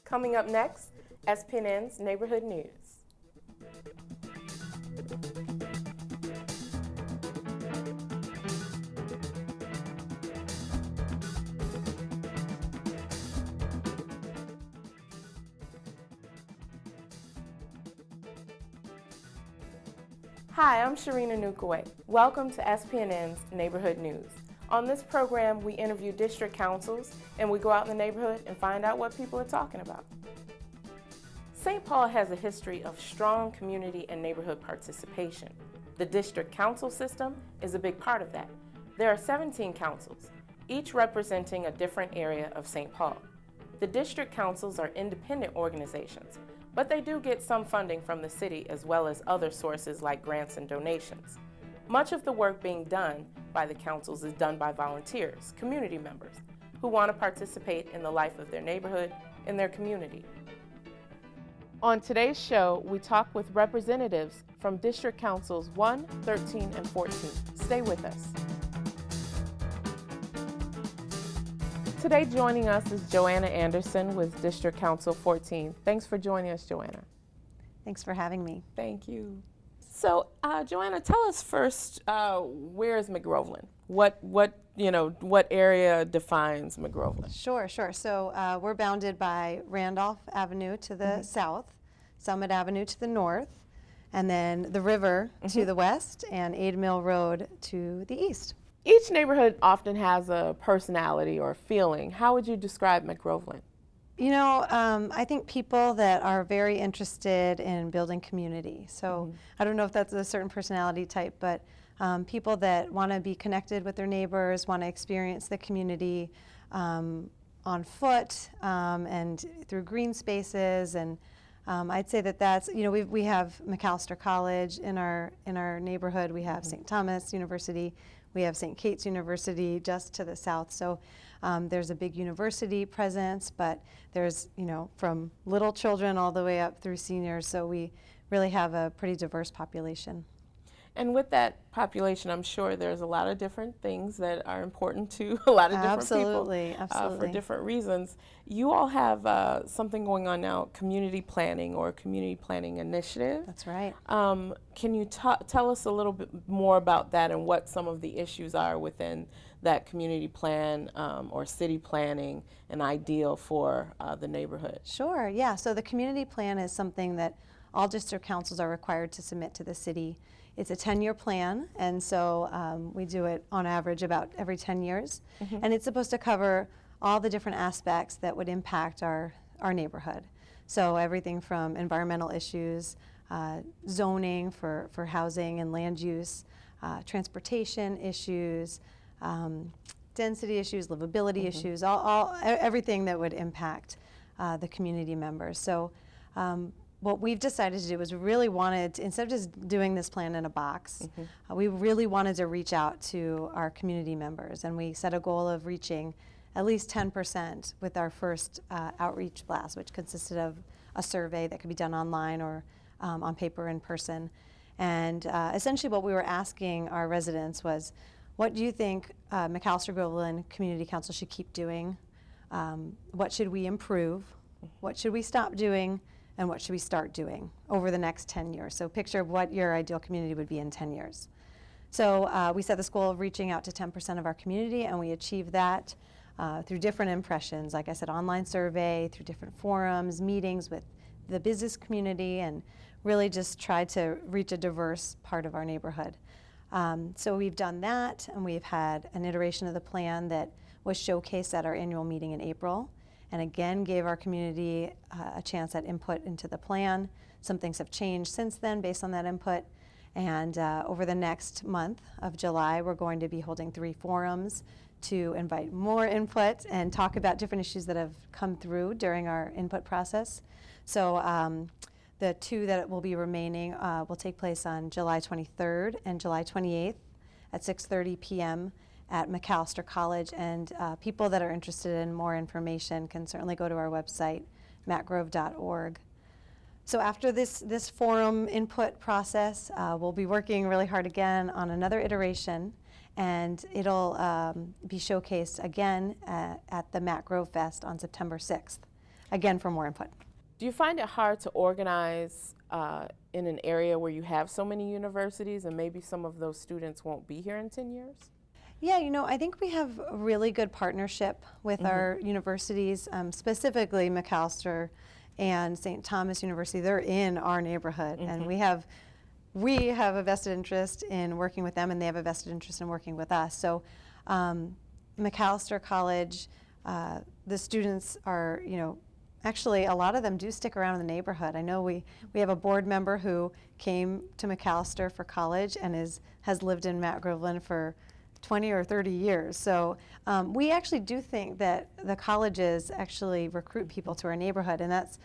Coming up next, SPNN's Neighborhood News. Hi, I'm Sherine Onukwuwe. Welcome to SPNN's Neighborhood News. On this program, we interview district councils and we go out in the neighborhood and find out what people are talking about. St. Paul has a history of strong community and neighborhood participation. The district council system is a big part of that. There are 17 councils, each representing a different area of St. Paul. The district councils are independent organizations, but they do get some funding from the city as well as other sources like grants and donations. Much of the work being done by the councils is done by volunteers, community members, who want to participate in the life of their neighborhood and their community. On today's show, we talk with representatives from District Councils 1, 13, and 14. Stay with us. Today joining us is Johanna Anderson with District Council 14. Thanks for joining us, Johanna. Thanks for having me. Thank you. So, Johanna, tell us first, where is McGrovern? What area defines McGrovern? Sure. So we're bounded by Randolph Avenue to the south, Summit Avenue to the north, and then the river to the west, and Aid Mill Road to the east. Each neighborhood often has a personality or feeling. How would you describe McGrovern? You know, I think people that are very interested in building community. So I don't know if that's a certain personality type, but people that want to be connected with their neighbors, want to experience the community on foot and through green spaces. And I'd say that's, you know, we have McAllister College in our neighborhood. We have St. Thomas University. We have St. Kate's University just to the south. So there's a big university presence, but there's, you know, from little children all the way up through seniors. So we really have a pretty diverse population. And with that population, I'm sure there's a lot of different things that are important to a lot of different people for different reasons. You all have something going on now, community planning or community planning initiative. That's right. Can you tell us a little bit more about that and what some of the issues are within that community plan or city planning and ideal for the neighborhood? Sure, yeah. So the community plan is something that all district councils are required to submit to the city. It's a 10-year plan, and so we do it on average about every 10 years. And it's supposed to cover all the different aspects that would impact our neighborhood. So everything from environmental issues, zoning for housing and land use, transportation issues, density issues, livability issues, everything that would impact the community members. So what we've decided to do is we really wanted to, instead of just doing this plan in a box, we really wanted to reach out to our community members, and we set a goal of reaching at least 10% with our first outreach blast, which consisted of a survey that could be done online or on paper in person. And essentially what we were asking our residents was, what do you think McAllister-Groveland Community Council should keep doing? What should we improve? What should we stop doing? And what should we start doing over the next 10 years? So picture what your ideal community would be in 10 years. So we set this goal of reaching out to 10% of our community, and we achieved that through different impressions, like I said, online survey, through different forums, meetings with the business community, and really just tried to reach a diverse part of our neighborhood. So we've done that, and we've had an iteration of the plan that was showcased at our annual meeting in April, and again gave our community a chance at input into the plan. Some things have changed since then based on that input. And over the next month of July, we're going to be holding 3 forums to invite more input and talk about different issues that have come through during our input process. So the 2 that will be remaining will take place on July 23rd and July 28th at 6:30 p.m. at McAllister College, and people that are interested in more information can certainly go to our website, macgrove.org. So after this forum input process, we'll be working really hard again on another iteration, and it'll be showcased again at the Matt Grove Fest on September 6th, again for more input. Do you find it hard to organize in an area where you have so many universities and maybe some of those students won't be here in 10 years? Yeah, I think we have a really good partnership with our universities, specifically McAllister and St. Thomas University. They're in our neighborhood, and we have a vested interest in working with them, and they have a vested interest in working with us. So McAllister College, the students are, actually a lot of them do stick around in the neighborhood. I know we have a board member who came to McAllister for college and has lived in Matt Groveland for 20 or 30 years. So we actually do think that the colleges actually recruit people to our neighborhood, and that's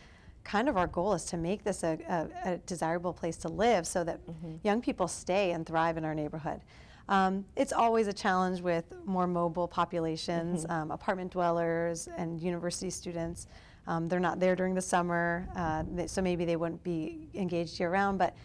kind of our goal, is to make this a desirable place to live so that young people stay and thrive in our neighborhood. It's always a challenge with more mobile populations, apartment dwellers and university students. They're not there during the summer, so maybe they wouldn't be engaged year-round, but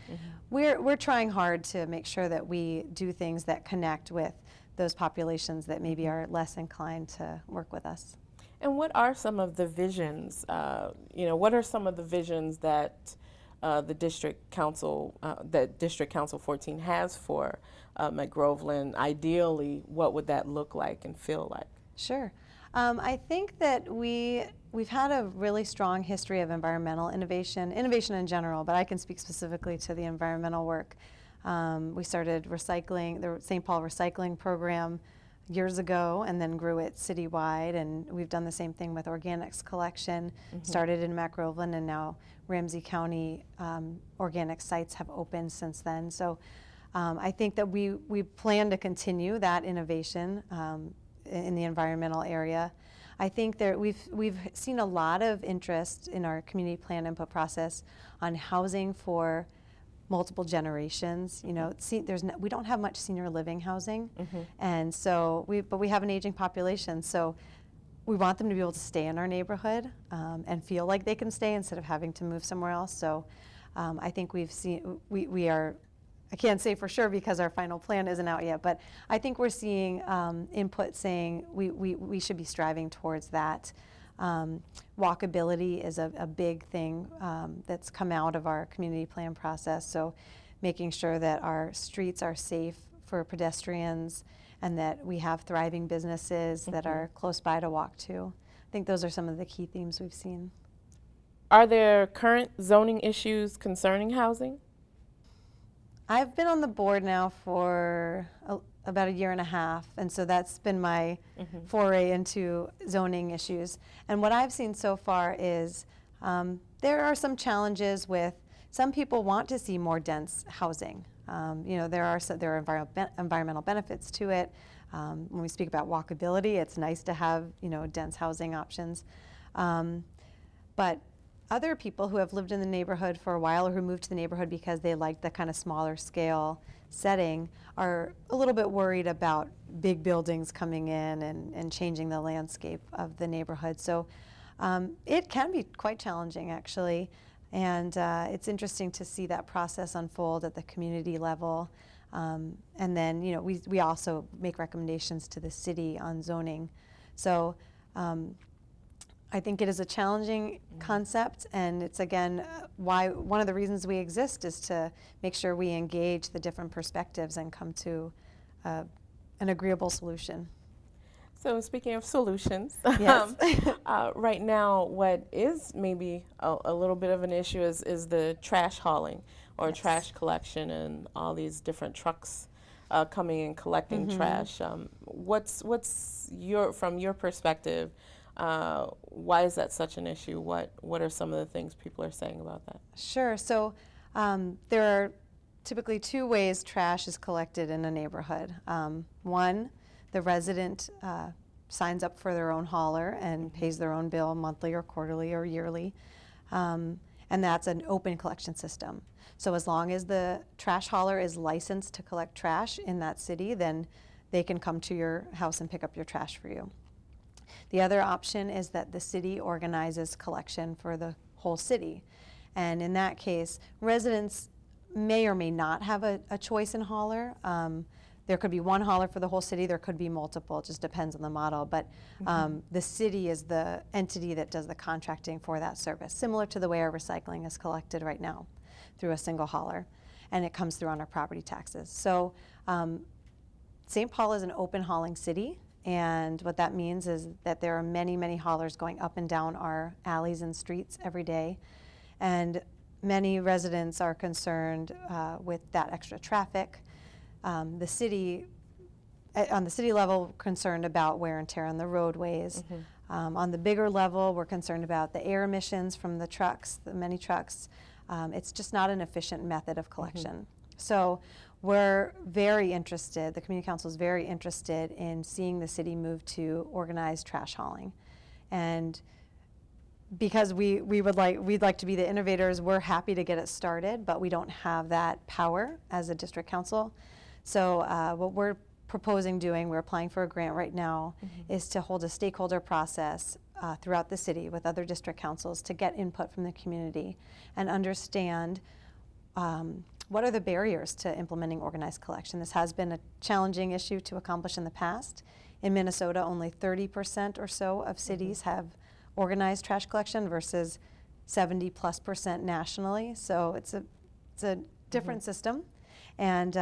we're trying hard to make sure that we do things that connect with those populations that maybe are less inclined to work with us. And what are some of the visions, what are some of the visions that the District Council 14 has for McGroveland? Ideally, what would that look like and feel like? Sure. I think that we've had a really strong history of environmental innovation in general, but I can speak specifically to the environmental work. We started recycling, the St. Paul recycling program years ago, and then grew it citywide, and we've done the same thing with organics collection, started in Matt Groveland, and now Ramsey County organic sites have opened since then. So I think that we plan to continue that innovation in the environmental area. I think that we've seen a lot of interest in our community plan input process on housing for multiple generations. We don't have much senior living housing, and so but we have an aging population. So we want them to be able to stay in our neighborhood and feel like they can stay instead of having to move somewhere else. So I think we are. I can't say for sure because our final plan isn't out yet, but I think we're seeing input saying we should be striving towards that. Walkability is a big thing that's come out of our community plan process, so making sure that our streets are safe for pedestrians and that we have thriving businesses that are close by to walk to. I think those are some of the key themes we've seen. Are there current zoning issues concerning housing? I've been on the board now for about a year and a half, and so that's been my foray into zoning issues. And what I've seen so far is there are some challenges with some people want to see more dense housing. There are environmental benefits to it. When we speak about walkability, it's nice to have dense housing options, but other people who have lived in the neighborhood for a while or who moved to the neighborhood because they like the kind of smaller scale setting are a little bit worried about big buildings coming in and changing the landscape of the neighborhood. So it can be quite challenging, actually, and it's interesting to see that process unfold at the community level. And then we also make recommendations to the city on zoning. So I think it is a challenging concept, and it's again why one of the reasons we exist is to make sure we engage the different perspectives and come to an agreeable solution. So speaking of solutions, yes. Right now what is maybe a little bit of an issue is the trash hauling or trash collection and all these different trucks coming and collecting trash. What's from your perspective, why is that such an issue? What are some of the things people are saying about that? Sure. So there are typically two ways trash is collected in a neighborhood. One, the resident signs up for their own hauler and pays their own bill monthly or quarterly or yearly. And that's an open collection system. So as long as the trash hauler is licensed to collect trash in that city, then they can come to your house and pick up your trash for you. The other option is that the city organizes collection for the whole city. And in that case, residents may or may not have a choice in hauler. there could be one hauler for the whole city, there could be multiple, it just depends on the model. But the city is the entity that does the contracting for that service, similar to the way our recycling is collected right now through a single hauler, and it comes through on our property taxes. So St. Paul is an open hauling city, and what that means is that there are many, many haulers going up and down our alleys and streets every day, and many residents are concerned with that extra traffic. The city, on the city level, concerned about wear and tear on the roadways. On the bigger level, we're concerned about the air emissions from the trucks, the many trucks. It's just not an efficient method of collection. So we're very interested, the Community Council is very interested in seeing the city move to organized trash hauling. And because we'd like to be the innovators, we're happy to get it started, but we don't have that power as a district council. So what we're proposing doing, we're applying for a grant right now, is to hold a stakeholder process throughout the city with other district councils to get input from the community and understand what are the barriers to implementing organized collection. This has been a challenging issue to accomplish in the past. In Minnesota, only 30% or so of cities have organized trash collection versus 70+% nationally. So it's a different system. And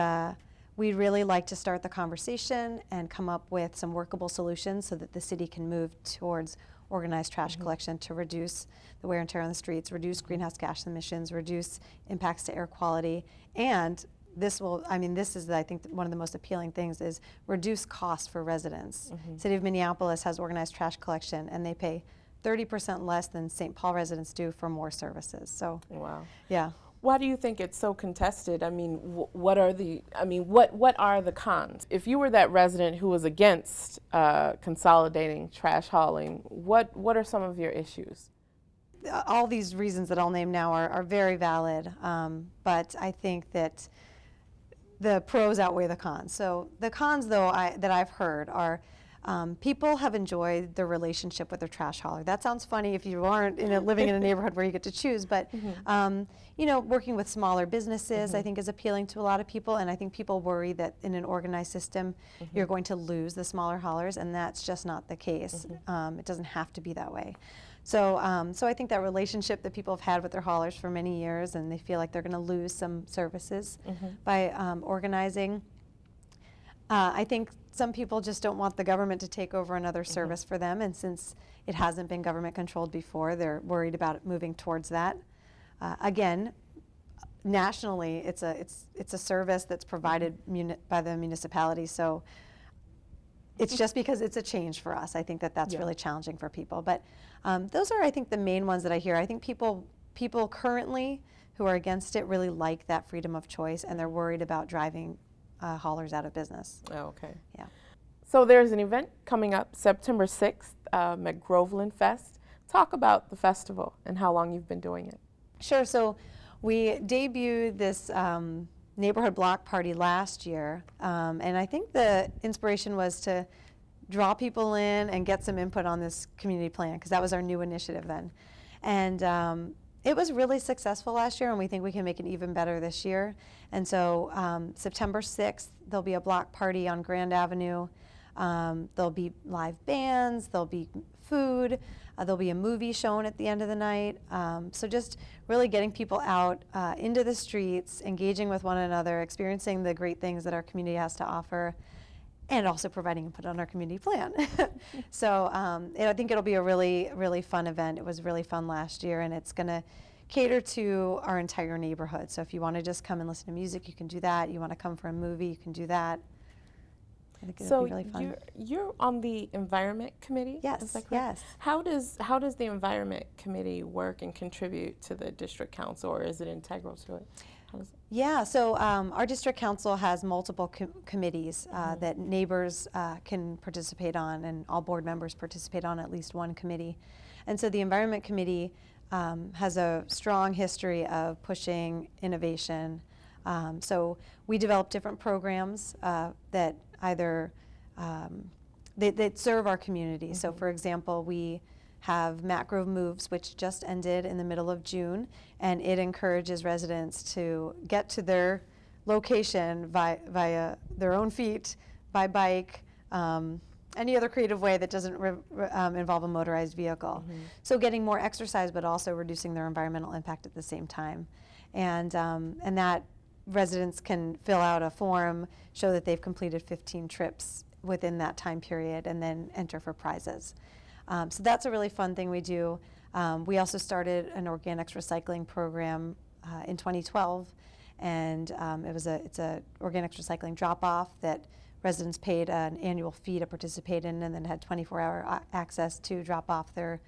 we'd really like to start the conversation and come up with some workable solutions so that the city can move towards organized trash collection to reduce the wear and tear on the streets, reduce greenhouse gas emissions, reduce impacts to air quality, and this will, this is, I think, one of the most appealing things is reduce costs for residents. City of Minneapolis has organized trash collection, and they pay 30% less than St. Paul residents do for more services. So, wow. Yeah. Why do you think it's so contested? What are the cons? If you were that resident who was against consolidating trash hauling, what are some of your issues? All these reasons that I'll name now are very valid, but I think that the pros outweigh the cons. So the cons, though, that I've heard are people have enjoyed their relationship with their trash hauler. That sounds funny if you aren't living in a neighborhood where you get to choose, but working with smaller businesses, I think, is appealing to a lot of people, and I think people worry that in an organized system, you're going to lose the smaller haulers, and that's just not the case. It doesn't have to be that way. So, so I think that relationship that people have had with their haulers for many years, and they feel like they're going to lose some services by organizing. I think some people just don't want the government to take over another service for them, and since it hasn't been government controlled before, they're worried about it moving towards that. Again, nationally, it's a service that's provided by the municipality, so it's just because it's a change for us. I think that's really challenging for people. But those are, I think, the main ones that I hear. I think people currently who are against it really like that freedom of choice, and they're worried about driving haulers out of business. Oh, okay. Yeah. So there's an event coming up September 6th, McGroveland Fest. Talk about the festival and how long you've been doing it. Sure. So we debuted this neighborhood block party last year, and I think the inspiration was to draw people in and get some input on this community plan, because that was our new initiative then. And it was really successful last year, and we think we can make it even better this year. And so September 6th, there'll be a block party on Grand Avenue. There'll be live bands, there'll be food, there'll be a movie shown at the end of the night. So just really getting people out into the streets, engaging with one another, experiencing the great things that our community has to offer, and also providing input on our community plan. So I think it'll be a really, really fun event. It was really fun last year, and it's going to cater to our entire neighborhood. So if you want to just come and listen to music, you can do that. You want to come for a movie, you can do that. I think it'll be really fun. You're on the Environment Committee? Yes, is that correct? yes. How does the Environment Committee work and contribute to the District Council, or is it integral to it? Yeah, so our district council has multiple committees that neighbors can participate on, and all board members participate on at least one committee. And so the Environment Committee has a strong history of pushing innovation. So we develop different programs that either that serve our community. So for example, we have Matt Grove Moves, which just ended in the middle of June, and it encourages residents to get to their location via their own feet, by bike, any other creative way that doesn't involve a motorized vehicle. So getting more exercise, but also reducing their environmental impact at the same time. And that residents can fill out a form, show that they've completed 15 trips within that time period, and then enter for prizes. So that's a really fun thing we do. We also started an organics recycling program in 2012, and it's a organics recycling drop-off that residents paid an annual fee to participate in, and then had 24-hour access to drop off their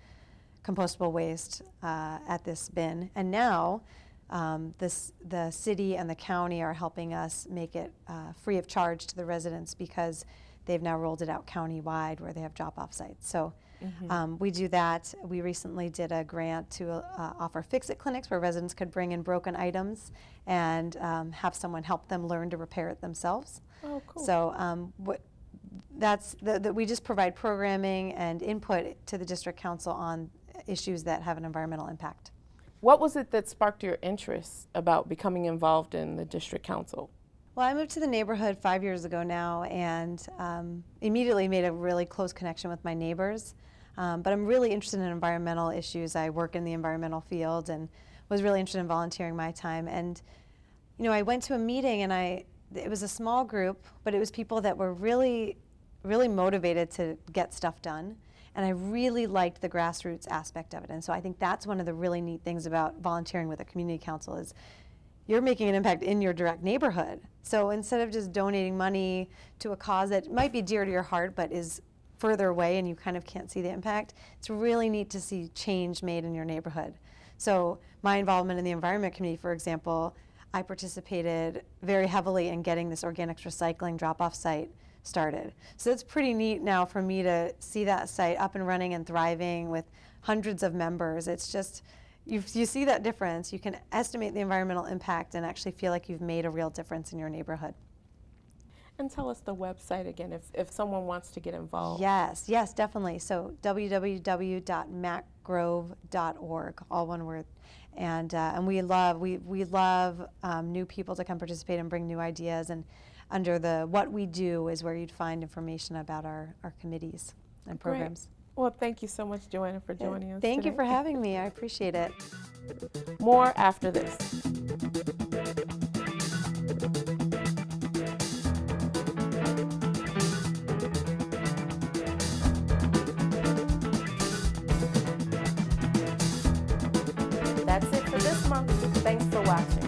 compostable waste at this bin. And now the city and the county are helping us make it free of charge to the residents, because they've now rolled it out countywide where they have drop-off sites. So we do that. We recently did a grant to offer fix-it clinics where residents could bring in broken items and have someone help them learn to repair it themselves. Oh, cool. So we just provide programming and input to the district council on issues that have an environmental impact. What was it that sparked your interest about becoming involved in the district council? Well, I moved to the neighborhood 5 years ago now, and immediately made a really close connection with my neighbors. But I'm really interested in environmental issues. I work in the environmental field and was really interested in volunteering my time. And I went to a meeting, and it was a small group, but it was people that were really, really motivated to get stuff done. And I really liked the grassroots aspect of it. And so I think that's one of the really neat things about volunteering with a community council is you're making an impact in your direct neighborhood. So instead of just donating money to a cause that might be dear to your heart but is further away and you kind of can't see the impact, it's really neat to see change made in your neighborhood. So my involvement in the environment committee, for example, I participated very heavily in getting this organics recycling drop-off site started. So it's pretty neat now for me to see that site up and running and thriving with hundreds of members. It's just, you see that difference. You can estimate the environmental impact and actually feel like you've made a real difference in your neighborhood. And tell us the website again if someone wants to get involved. Yes, definitely. So www.macgrove.org, all one word. And we love new people to come participate and bring new ideas. And under the what we do is where you'd find information about our committees and programs. Great. Well, thank you so much, Johanna, for joining us Thank today. you for having me. I appreciate it. More after this. That's it for this month. Thanks for watching.